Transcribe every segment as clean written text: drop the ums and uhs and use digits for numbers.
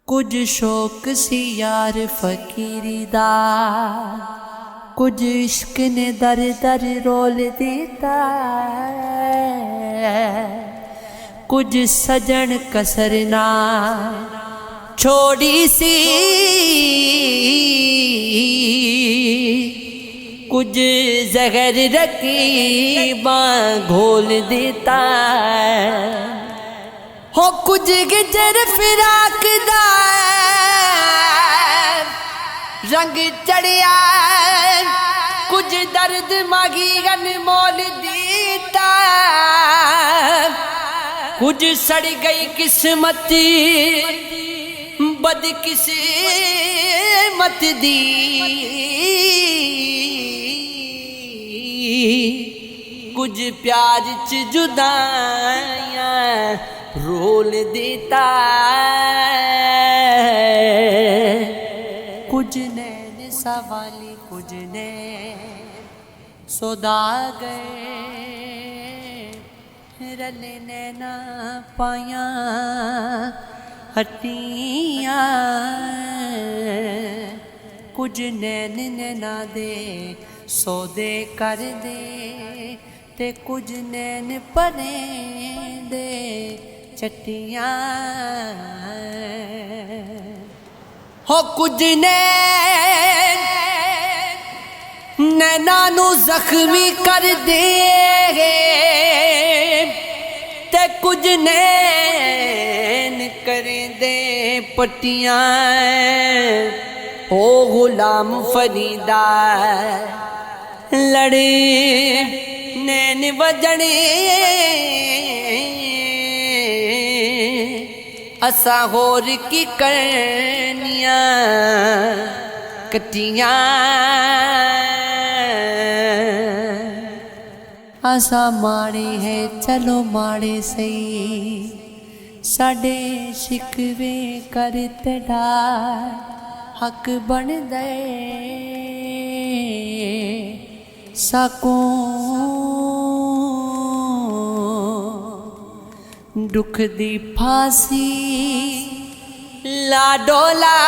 कुछ शौक सी यार फकीरी दा, कुछ इश्क ने दर दर रोल देता, कुछ सजन कसरना छोड़ी सी, कुछ जहर रकीबा घोल देता, हो कुछ गिजर फिराक दा रंग चढ़िया, कुछ दर्द मागी अनमोल दीता, कुछ सड़ गई किस्मत बद किस्मत दी, कुछ प्यार च जुदाइयां रोल देता, कुछ नैन सवाली कुछ ने सौदा गए, रले नैना पाया हटियां, कुछ नैन नैना दे सौदे कर दे, ते कुछ नैन पने दे चट्टियां, हो कुछ नैना नू जख्मी कर दे, ते कुछ नैन करें दे पट्टियां, ओ गुलाम फरीदा लड़े नैन बजने, असा होर की करनिया कटियां, असा माड़े है चलो माड़े सही, साडे शिकवे कर तेरा हक बन दे, साको दुख दी फांसी ला डोला,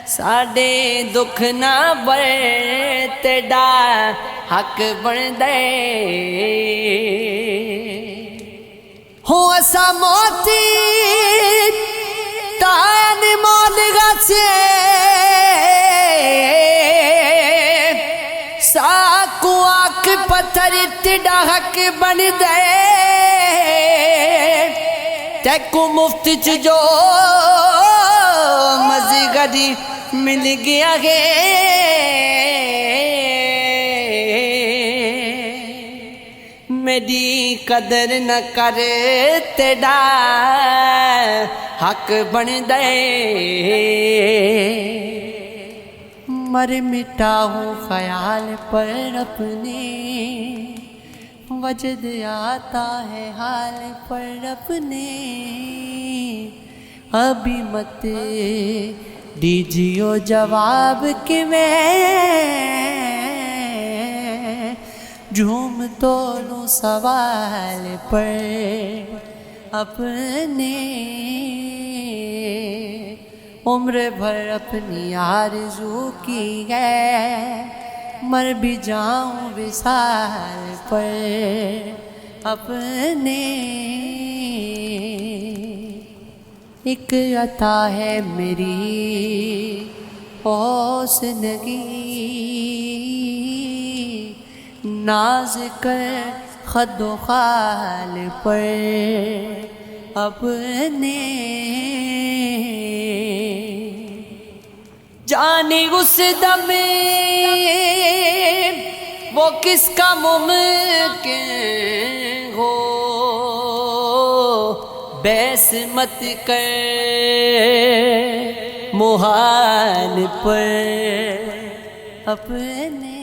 साडे दुख ना बड़े तेरा हक बन दे, हो असा मोती तान मोल गाचे, साकू आख पत्थर तेरा हक बन दे, तेको मुफ्त च जो मज़गरी मिल गया है, मेरी कदर न कर तेरा हक बन दे, मर मिटाऊं ख्याल पर अपने, वजद आता है हाल पर अपने, अभी मत दीजियो जवाब कि मैं झूम तो लूं सवाल पर अपने, उम्र भर अपनी आरज़ू की है, मर भी जाऊं विसाल पर अपने, एक अता है मेरी होसनगी, नाज कर खदो खाल पर अपने, जाने उस दम वो किसका मुमकिन हो, बैस मत कर मुहाल पर अपने,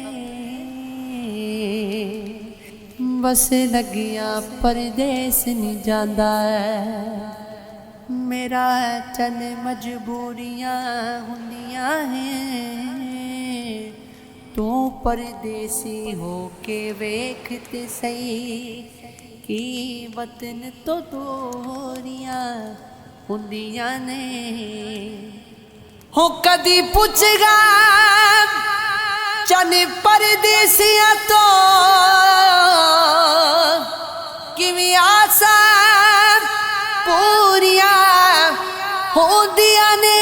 बस लगिया परदेस नहीं जांदा, मेरा चल मजबूरियां हुंदियां हैं, तू परदेसी हो के वेख ते सही, कि वतन तो दूरियां हुंदियां ने हो कदी पुछगा चन परदेसियां तो किवें आसा पूरियां होंदियां ने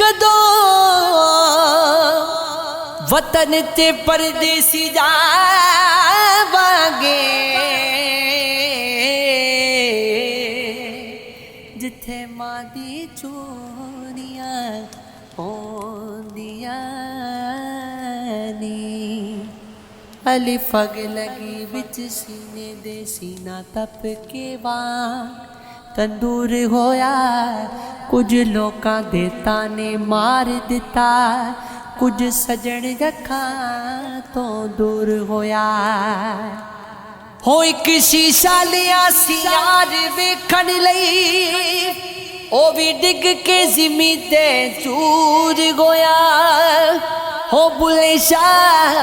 कदों वतन ते परदेसी जावांगे जिथे मां दी चोरियां होंदियां नी अलिफ अग लगी बिच सीने दे सीना तप के वां तंदूर होया कुछ लोकां दे ताने मार दिता कुछ सजन अखां तो दूर होया हो एक शीशा लिया सी यार वेखण लई ओ भी डिग के जिमी ते चूर गोया हो बुले शाह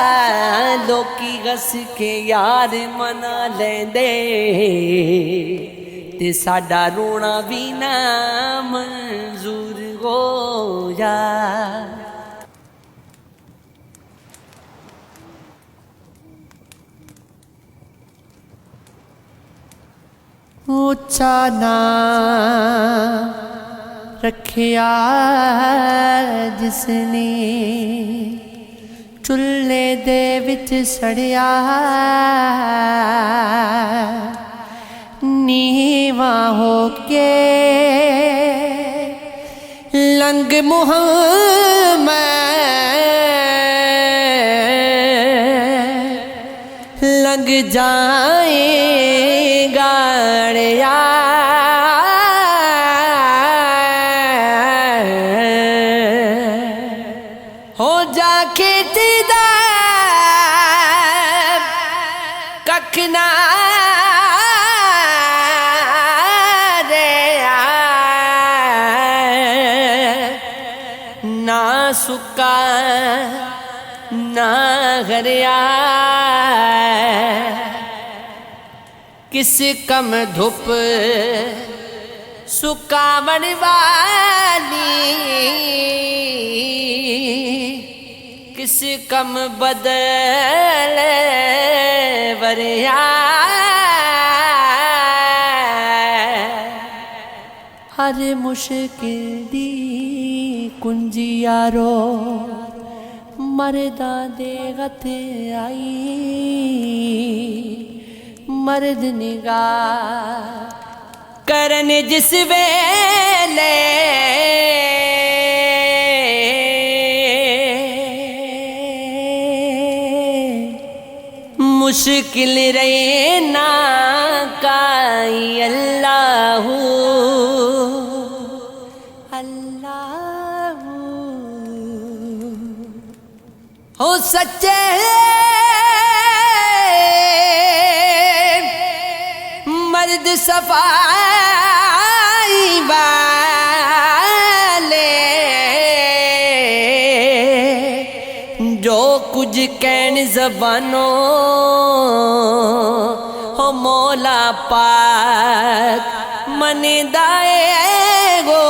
लोकी गस के यार मना लेंदे ते साडा रोना भी ना मंजूर होया ऊंचा ना रखिया जिसने चुल्हे दे विच सड़िया नीवा होके लंग मुहम्मद लंग जाएगा ड़िया हो जाके दीदा कखना ना सुका ना हरिया किस कम धुप सुकावन वाली किस कम बदल वरिया हर मुश्किल दी कुंजी यारो मर्दा दे गते आई मर्द निगाह करन जिस वेले मुश्किल रहे ना काई अल्लाहू अल्लाहू हो सच्चे मर्द सफाई वाले जो कुछ कहन ज़बानों हो मौला पाक मन दाएगो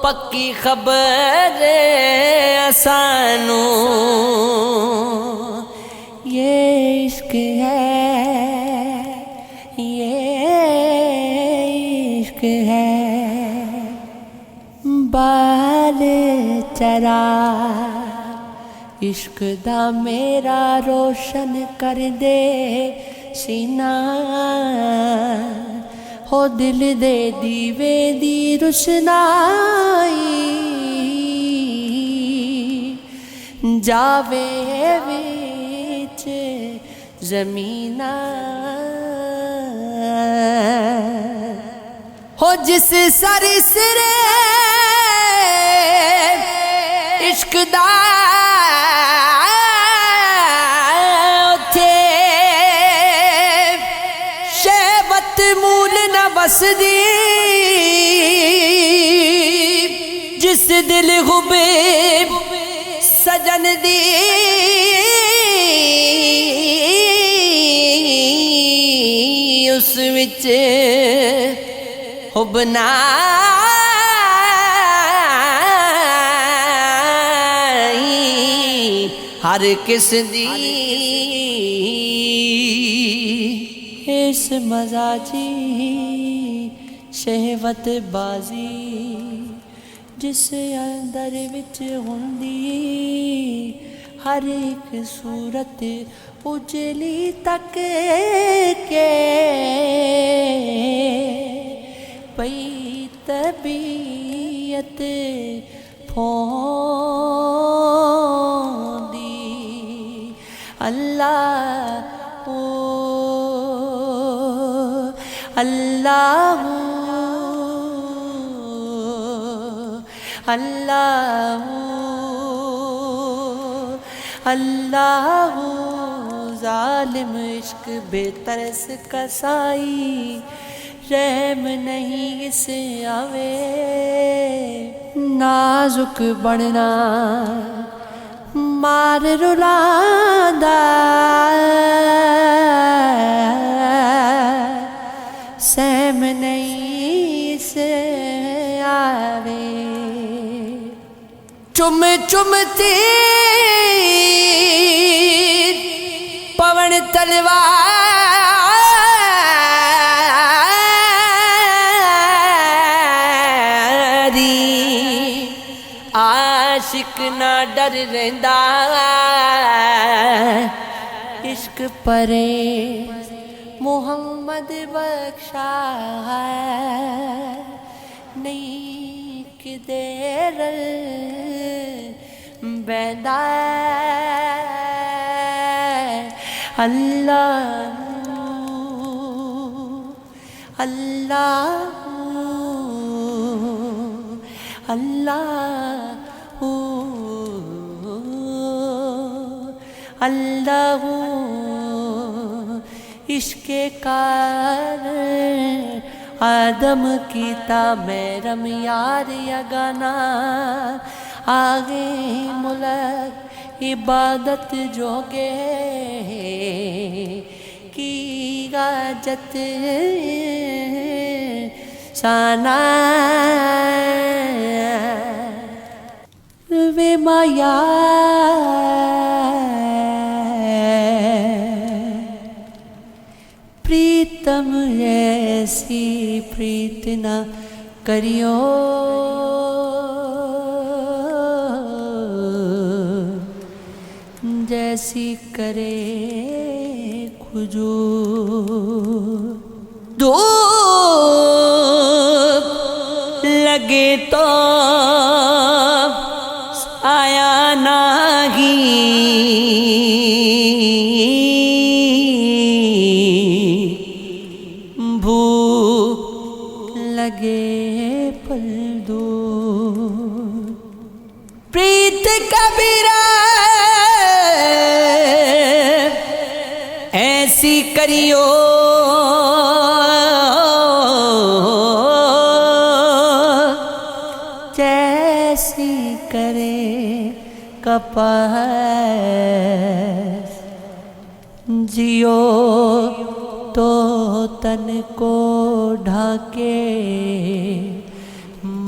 पक्की खबर असानू ये इश्क है ये इश्क है बाल चरा इश्क दा मेरा रोशन कर दे सीना हो दिल दे दीवे दी रुशनाई जावे विच ज़मीना हो जिस सर सिरे इश्क दा उथे शहवत मूल न बसदी जिस दिल हुबे सजन दी उस विच हुब ना हर किस दी इस मजाजी शहवत बाजी जिस अंदर विच हुंदी हर एक सूरत उजली तक के पई तबीयत फोंदी अल्लाह ओ अल्लाह अल्लाह अल्लाह जालिम इश्क बेतरस कसाई रहम नहीं इसे आवे नाजुक बनना मार रुलांदा सहम नहीं इसे आवे चुम चुमती पवन तलवारी आशिक ना डर रहिंदा इश्क परे मुहम्मद बख्शा नहीं किदेर बैदा अल्लाह अल्लाह अल्लाह अल्लाह इश्के कारण आदम कीता मैरम यार यगाना आगे मुलक इबादत जोगे की गाजत साना वे माया प्रीतम ऐसी प्रीत न करियो जैसी करे खुजू धूप लगे तो आया नाही भूख लगे पल दो प्रीत कबीरा ऐसी करियो जैसी करे कपास जियो तो तन को ढाके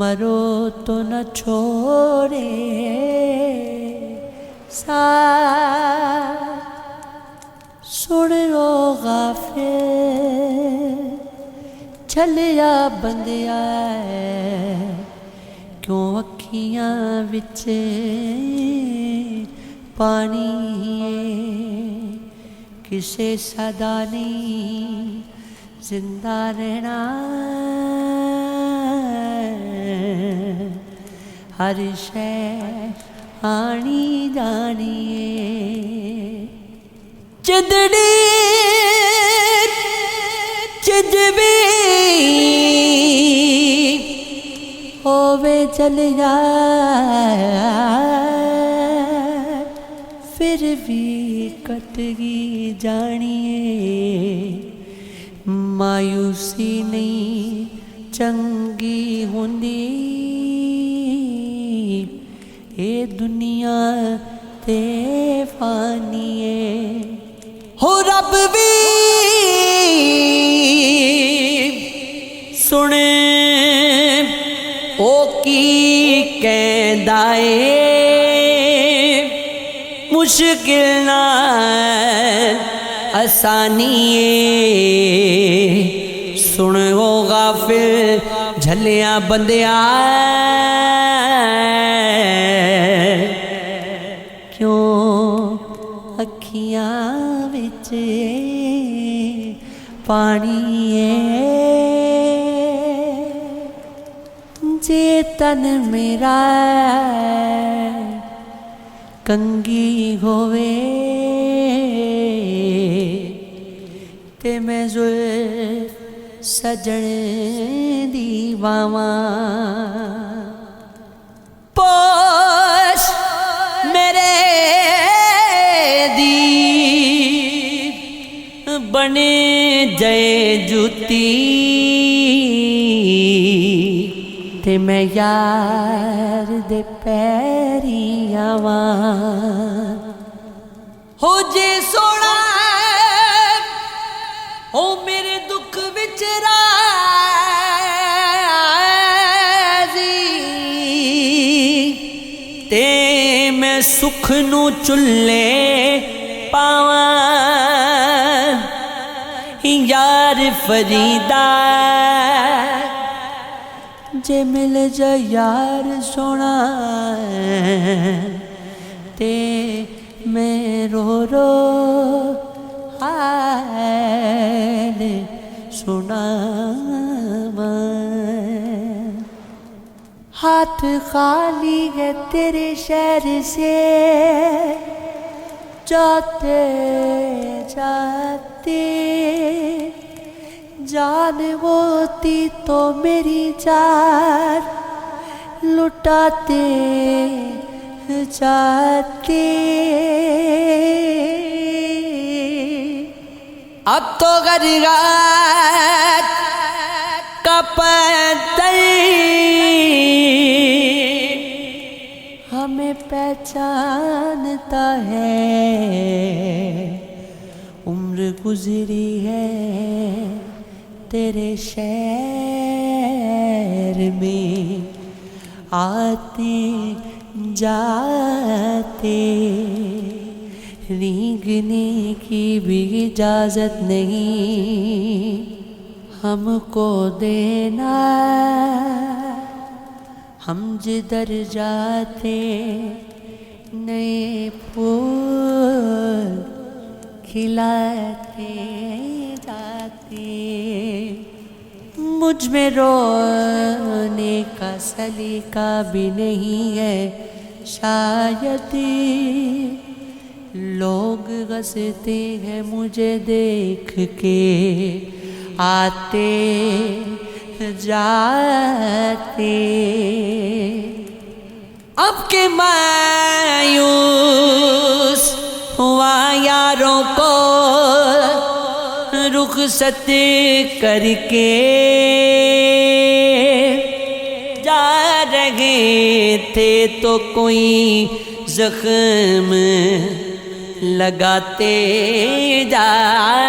मरो तो न छोड़े सा सुन लो गाफिल छलिया बंदिया क्यों अखियां विच पानी किसे सदा नहीं जिंदा रहना हर शय आनी जानी चिदड़ी चिजबी होवे चल जाए फिर भी कटगी जानिए मायूसी नहीं चंगी होंदी ए दुनिया ते फानिए हो रब भी आसानिए सुन ओ गाफिल झलिया बंदिया क्यों अखियां विच पानी है जे तन मेरा कंगी होवे ते मैं जुल्फ सजण दी बावा पोश मेरे दी बने जय जुती ते मैं यार दे पैरी आवा हो जे सोना हो मेरे दुख विच राजी ते मैं सुख नू चुल्ले पावा यार फरीदा जे मिल जा यार सोना ते मैं रो रो हाल सुनावा हाथ खाली है तेरे शहर से जाते जाते जान होती तो मेरी जान लुटाते जाते अब तो गरीबात का पत्थर हमें पहचानता है उम्र गुजरी है तेरे शहर में आते जाते रींगने की भी इजाज़त नहीं हमको देना हम जिधर जाते नए फूल खिलाते जाते मुझ में रोने का सलीका भी नहीं है शायद लोग हंसते हैं मुझे देख के आते जाते अब के मायूस हुआ यारों को रुखसत करके जा रहे थे तो कोई जख्म लगाते जाते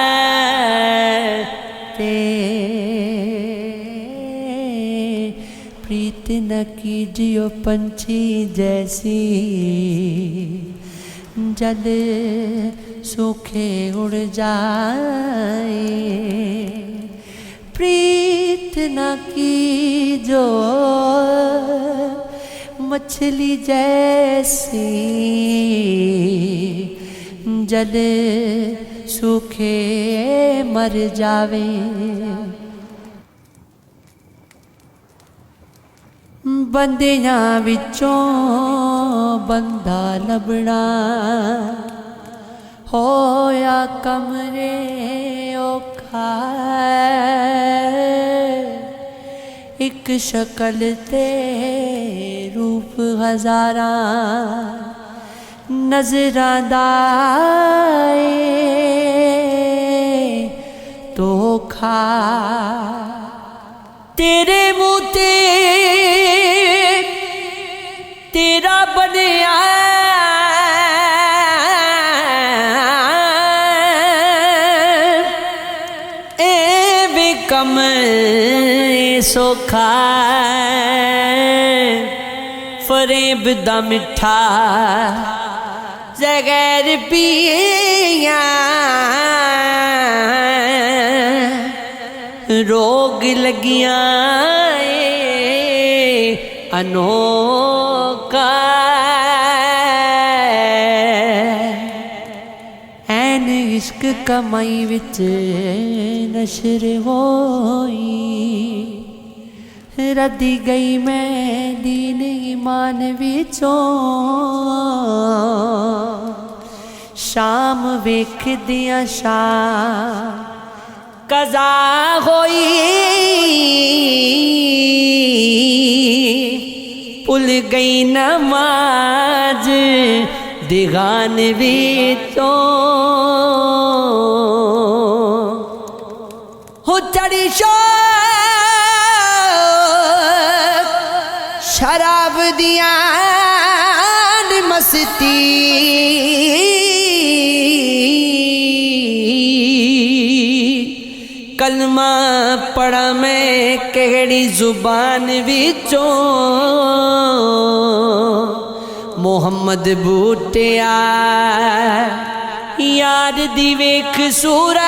प्रीत न कीजियो पंछी जैसी जल सूखे उड़ जाए प्रीत न कीजो मछली जैसी जल सूखे मर जावे बंदियां विचों बंदा लभना होया कमरे औखा एक शक्ल ते रूप हजारा नजरां दा धोखा तेरे मुँह ते तेरा बनया कम सोखा फरेब दा मिठा जगैर पिया रोग लगिया अनोखा ऐन इश्क कमाई विच नशर होई रद्दी गई मैं दीन ईमान विचों शाम वेख दिया शाम कज़ा होई भुल गई नमाज दिगान विचों हो चढ़ी शराब दिया मस्ती कलमा पढ़ा मैं केड़ी जुबान विचों मोहम्मद बूटिया यार दी वेख सूरत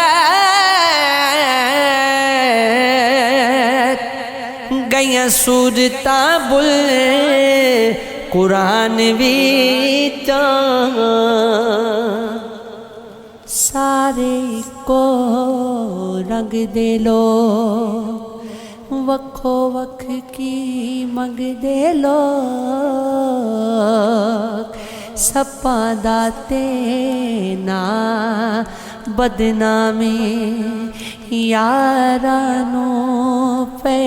गईयां सूरता बुल कुरान विचों सारे को रंग दे लो वखो वख की मंग दे लो सपा दाते ना बदनामी यारानू पे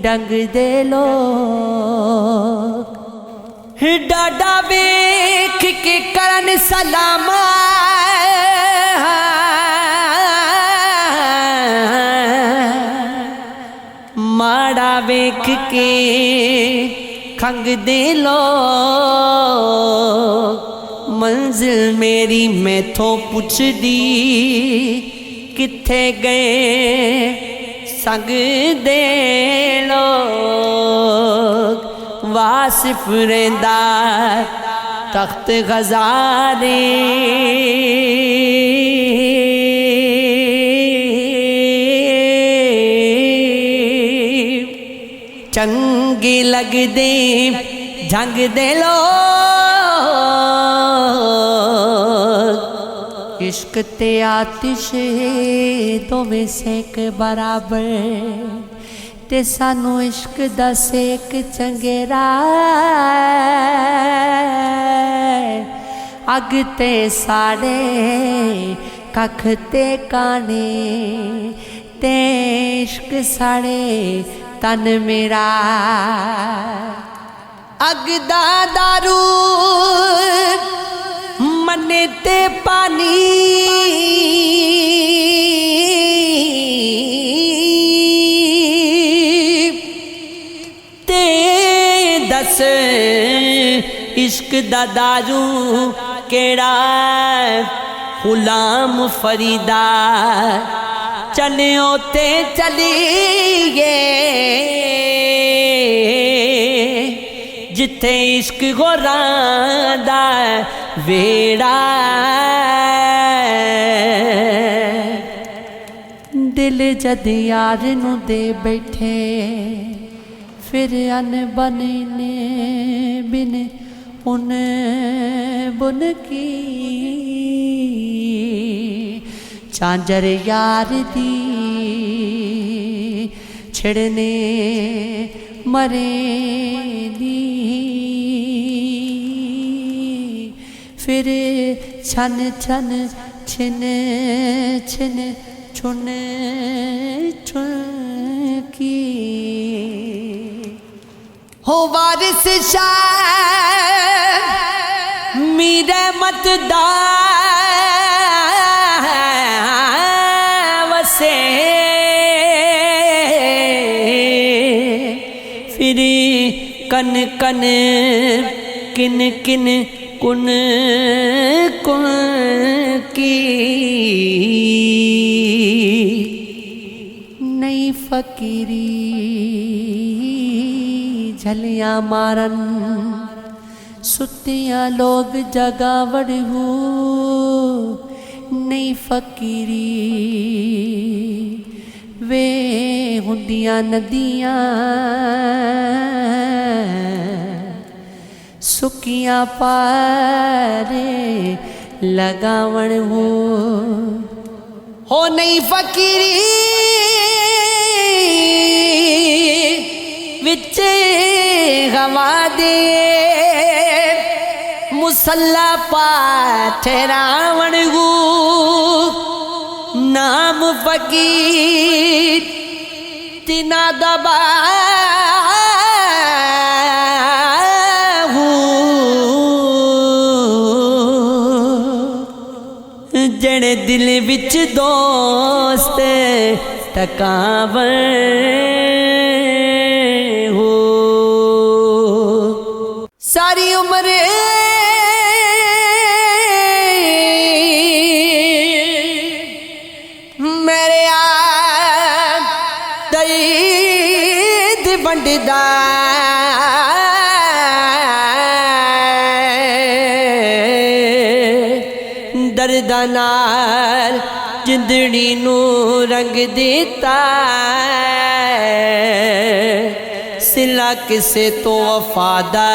डंग दे लो डाडा वेख के करन सलामा माड़ा वेख के खंग दे लो मंजिल मेरी मैथों पुछ दी किथे गए संग दे लोग वासिफ रेंदा तख्त गजारे चंगी लग दे झंग दे लो इश्क ते आतिश दोवें सेक बराबर ते सानू इश्क दा सेक चंगेरा अग ते साड़े कख ते काने ते इश्क साड़े तन मेरा अग दा दारू मने ते पानी ते दस इश्क दा दारू केड़ा गुलाम फरीदा चलियो ते चलिए जिथे इश्क गोरांदा वेड़ा दिल जद यार नू दे बैठे फिर अन बने बिन उन बुन की झांझर यार दी छिड़ने मरे दी फिर छन छन छिन छिन छुन छुन की हो वारिस शाह मीरे मतदार वसे फिर कन कन किन किन कुन कुन की नई फकीरी झलियां मारन सुतियां लोग जगावड़ हो नई फकीरी वे हुंदियां नदियां सुकियां पारे लगावण हो नहीं फकीरी विचे हवा दे मुसल्ला पाठ रावण नाम फकीर तिना दबा जने दिल विच दोस्त टकावन हो सारी उम्र मेरे दर्द बंडदा दर्द नाल जिंदड़ी नू रंग दिता सिला किसे तो वफादा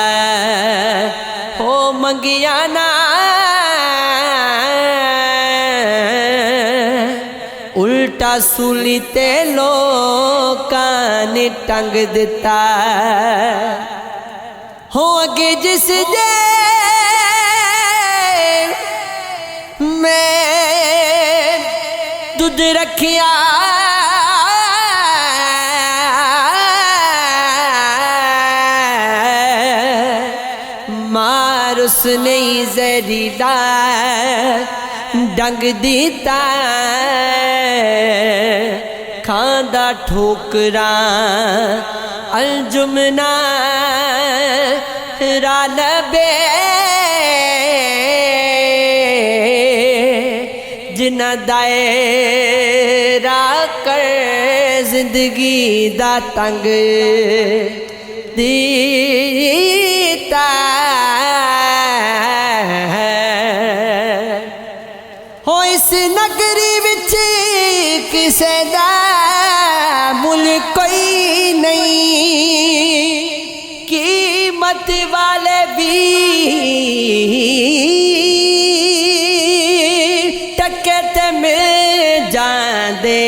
हो मंगिया ना उल्टा सूली ते लोकां ने टंग दिता हो अगे जिस दे मैं दूध रखिया मार उसने जहरीला डंग दिता खांदा ठोकरा अलजुमना रालबे जिना दायरा कर जिंदगी दा तंग दीता हो इस नगरी विच किसे दा मुल कोई नहीं कीमत वाले भी जांदे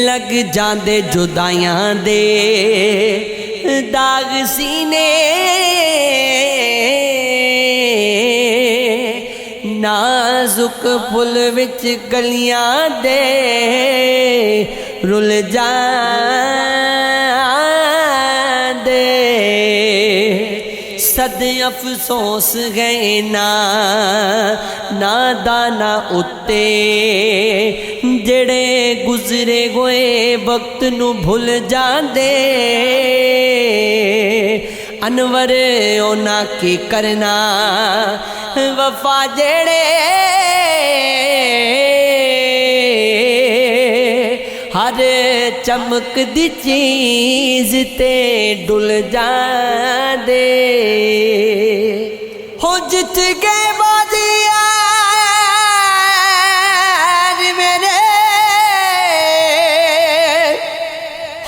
लग जांदे जुदाइयां दे दाग सीने नाजुक फुल विच गलियां दे रुल जांदे सद अफसोस गए ना दाना उत्ते जड़े गुजरे होए वक्त नू भुल जांदे अनवर ओना की करना वफा जड़े हर चमक दी चीज ते डुल जांदे हो जित गए बाजिया मेरे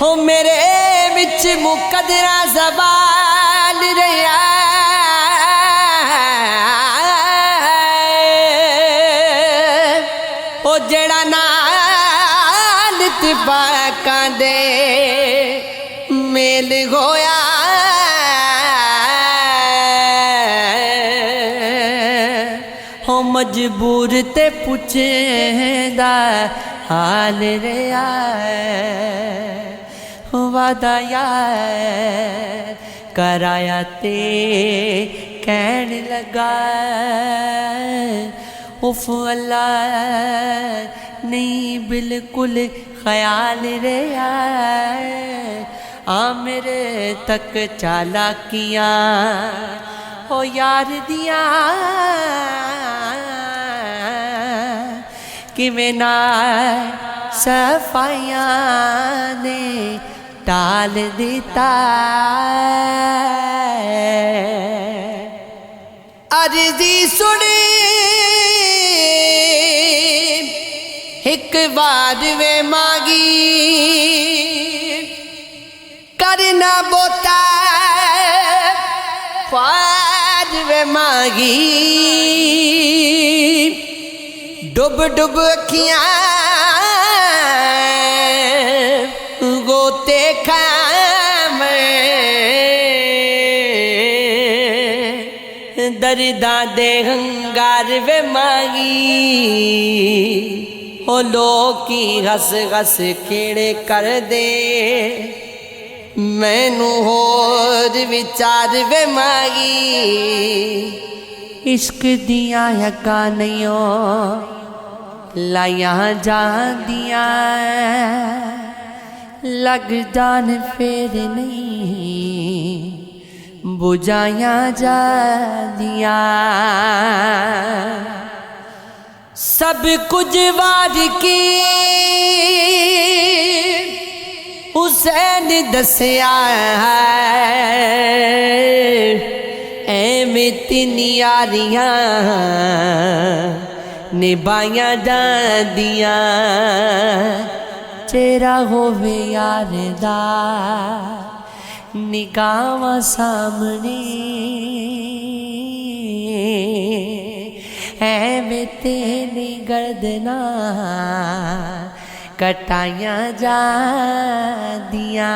हो मेरे विच मुकदरा ज़बान रहा हो जड़ा नाल इत्तफाकां दे मेल होया हो मजबूर ते पुछदा हाल रहा वादा यार कराया ते कहन लगा उफ अल्लाह नहीं बिल्कुल ख्याल रहा आ मेरे तक चालाकियाँ हो यार दिया कि मैं ना सफाइयाँ ने टाल देता अर्जी सुनी एक बार वे मांगी करना बोता ख्वार वे मांगी डुब डुब अखियां गोते खा दर्दा दे हंगार वे मांगी हो लोकी हस हस खेड़े कर दे मैनू होर विचार वे मांगी इश्क दियां हका नहीं लाइया जांदियां लग जान फेर नहीं बुझाया जा दिया सब कुछ वार की हुसैन दसिया एवें तीन यारियां निभाइया जांदियां चेहरा होवे यार दा निगाहां सामने एवें तेरी गर्दना कटाइया जांदियां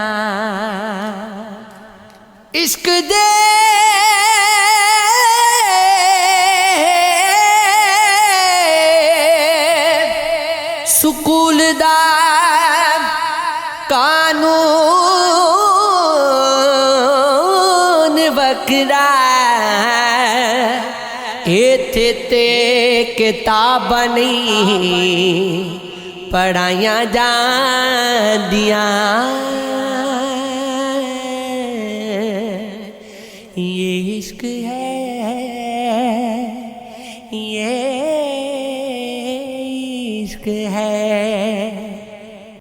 इश्क दे सुकूल दा कानून बकरा इत्थे ते किताब नहीं पढ़ाइया जांदियां ये इश्क है ये